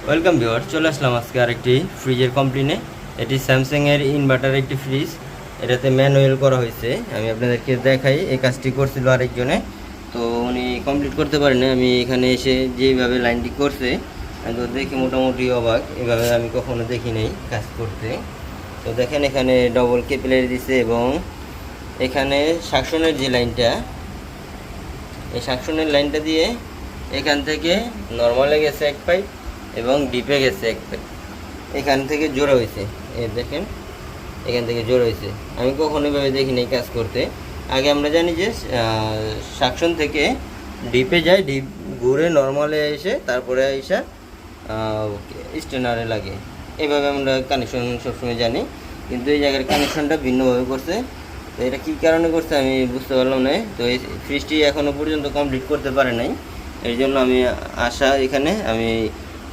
Welcome viewer, চলে আসলাম আজকে আরেকটি ফ্রিজের কমপ্লেনে। এটি স্যামসাংয়ের ইনভার্টার একটি ফ্রিজ। এটাতে ম্যানুয়াল করা হয়েছে। আমি আপনাদেরকে দেখাই, এই কাজটি করছিল আরেকজনে, তো উনি কমপ্লিট করতে পারেনি। আমি এখানে এসে যেইভাবে লাইনটি করছে আমি তো দেখে মোটামুটি অবাক, এভাবে আমি কখনো দেখি নাই কাজ করতে। তো দেখেন এখানে ডবল ক্যাপিলারি দিছে এবং এখানে সাকশনের যে লাইনটা, এই সাকশনের লাইনটা দিয়ে এখান থেকে নর্মালে গেছে এক পাইপ এবং ডিপে গেছে এক পাইপ। এখান থেকে জোড়া হয়েছে, এই দেখেন এখান থেকে জোড়া হয়েছে। আমি কখনো এভাবে দেখিনি কাজ করতে। আগে আমরা জানি যে সাকশন থেকে ডিপে যায়, ডিপ ঘুরে নর্মালে এসে তারপরে এসে স্টেনারে লাগে, এইভাবে আমরা কানেকশন সবসময় জানি। কিন্তু এই জায়গার কানেকশনটা ভিন্নভাবে করছে। তো এটা কী কারণে করছে আমি বুঝতে পারলাম না। তো এই ফ্রিজটি এখনও পর্যন্ত কমপ্লিট করতে পারে নাই, এর জন্য আমি আসা এখানে। আমি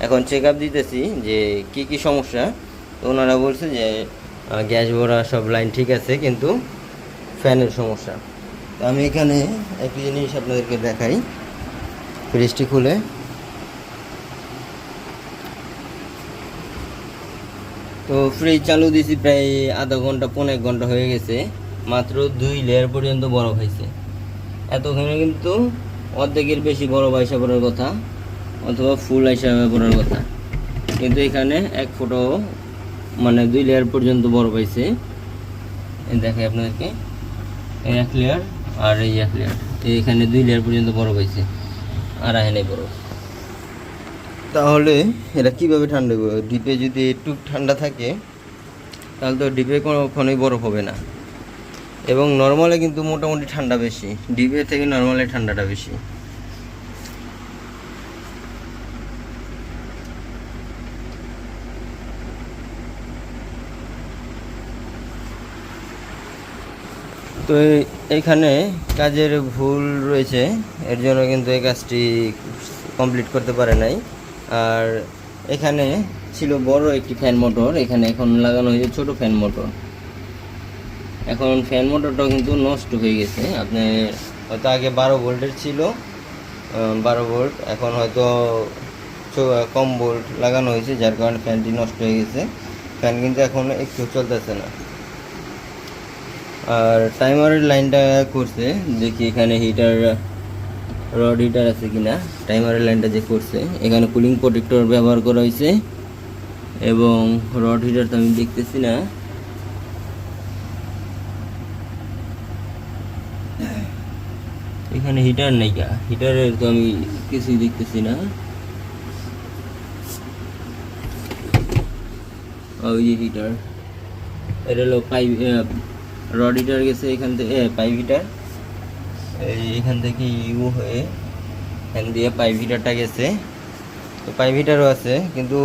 এখন চেক আপ দিতেছি যে কি কি সমস্যা। তো ওনারা বলছে যে গ্যাস ভরা সব লাইন ঠিক আছে, কিন্তু ফ্যানের সমস্যা। তো আমি এখানে একটি জিনিস আপনাদেরকে দেখাই, ফ্রিজটি খুলে। তো ফ্রিজ চালু দিয়েছি প্রায় আধা ঘন্টা, 1.5 ঘন্টা হয়ে গেছে। মাত্র 2 লেয়ার পর্যন্ত বরফ হয়েছে। এতক্ষণে কিন্তু অর্ধেকের বেশি বরফ আইসা পড়ার কথা, অথবা ফুল আইসা পড়ার কথা, কিন্তু এখানে 1 ফুটও, মানে 2 লেয়ার পর্যন্ত বরফ আইছে। দেখাই আপনাদেরকে, এই 1 লেয়ার আর এই 1 লেয়ার, এখানে 2 লেয়ার পর্যন্ত বরফ আইছে, আর আহে বরফ। তাহলে এটা কীভাবে ঠান্ডা হবে? ডিপে যদি একটু ঠান্ডা থাকে তাহলে তো ডিপে কোনোক্ষণই বরফ হবে না। এবং নর্মালে কিন্তু মোটামুটি ঠান্ডা বেশি, ডিপে থেকে নর্মালে ঠান্ডাটা বেশি। তো এইখানে কাজের ভুল রয়েছে, এর জন্য কিন্তু এই কাজটি কমপ্লিট করতে পারে নাই। আর এখানে ছিল বড় একটি ফ্যান মোটর, এখানে এখন লাগানো হয়েছে ছোট ফ্যান মোটর। এখন ফ্যান মোটরটাও কিন্তু নষ্ট হয়ে গেছে। আপনার হয়তো আগে 12 ভোল্টের ছিল, 12 ভোল্ট, এখন হয়তো কম ভোল্ট লাগানো হয়েছে, যার কারণে ফ্যানটি নষ্ট হয়ে গেছে। ফ্যান কিন্তু এখন একটু চলতেছে না। আর টাইমারের লাইনটা করছে, দেখি এখানে হিটার, রড হিটার আছে কিনা। টাইমারের লাইনটা যে করছে, এখানে কুলিং প্রোটেক্টর ব্যবহার করা হয়েছে এবং রড হিটার তো আমি দেখতেছি না। এখানে হিটার নেই, হিটারের তো আমি কিছুই দেখতেছি না। ওই যে হিটার, এটা হলো পাইপ, রড হিটার গেছে এখান থেকে, পাইপ হিটার এইখান থেকে ইউ হয়ে এখান দিয়ে পাইপ হিটারটা গেছে। তো পাইপ হিটারও আছে, কিন্তু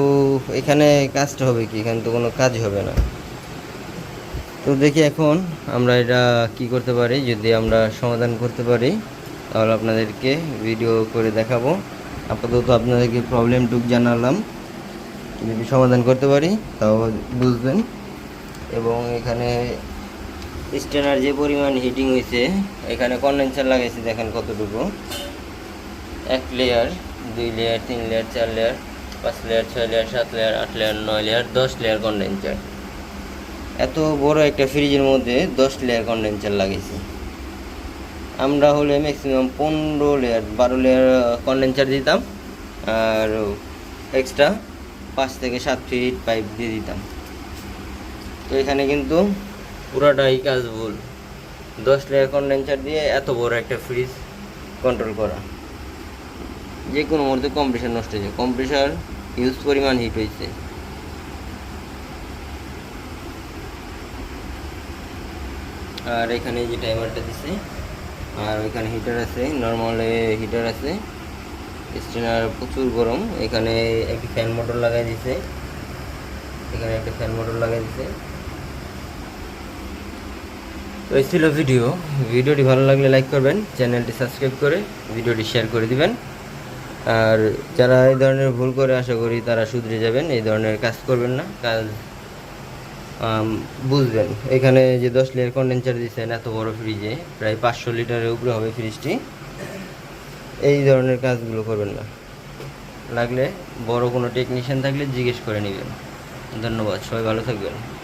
এখানে কাজটা হবে কি? এখানে তো কোনো কাজ হবে না। তো দেখি এখন আমরা এটা কি করতে পারি। যদি আমরা সমাধান করতে পারি তাহলে আপনাদেরকে ভিডিও করে দেখাবো। আপাতত আপনাদেরকে প্রবলেমটুকু জানালাম, যদি সমাধান করতে পারি তাও বুঝবেন। এবং এখানে স্টেনার যে পরিমাণ হিটিং হয়েছে, এখানে কন্ডেন্সার লাগাইছি, দেখেন কতটুকু। 1 layer, 2 layer, 3 layer, 4 layer, 5 layer, 6 layer, 7 layer, 8 layer, 9 layer, 10 layer condenser. এত বড় একটা ফ্রিজের মধ্যে 10 লেয়ার কন্ডেন্সার লাগাইছি। আমরা হলে ম্যাক্সিমাম 15 লেয়ার, 12 লেয়ার কন্ডেন্সার দিতাম, আর এক্সট্রা 5 থেকে 7 ফিট পাইপ দিয়ে দিতাম। তো এখানে কিন্তু পুরাটাই কাজ ভুল। 10 লেয়ার কন্ডেন্সার দিয়ে এত বড় একটা ফ্রিজ কন্ট্রোল করা, যে কোনো মুহূর্তে কম্প্রেসার নষ্ট হয়েছে। কম্প্রেসার হিউজ পরিমাণ হিট হয়েছে। আর এখানে যে টাইমারটা দিছে, আর এখানে হিটার আছে, নর্মালে হিটার আছে। স্টেনার প্রচুর গরম। এখানে একটি ফ্যান মোটর লাগাই দিছে, এখানে একটা ফ্যান মোটর লাগাই দিছে। তো এই ছিল ভিডিওটি ভালো লাগলে লাইক করবেন, চ্যানেলটি সাবস্ক্রাইব করে ভিডিওটি শেয়ার করে দিবেন। আর যারা এই ধরনের ভুল করে, আশা করি তারা শুধরে যাবেন, এই ধরনের কাজ করবেন না। কাজ বুঝবেন। এখানে যে 10 লেয়ার কন্ডেন্সার দিচ্ছেন এত বড় ফ্রিজে, প্রায় 500 লিটারের উপরে হবে ফ্রিজটি, এই ধরনের কাজগুলো করবেন না। লাগলে বড় কোনো টেকনিশিয়ান থাকলে জিজ্ঞেস করে নেবেন। ধন্যবাদ, সবাই ভালো থাকবেন।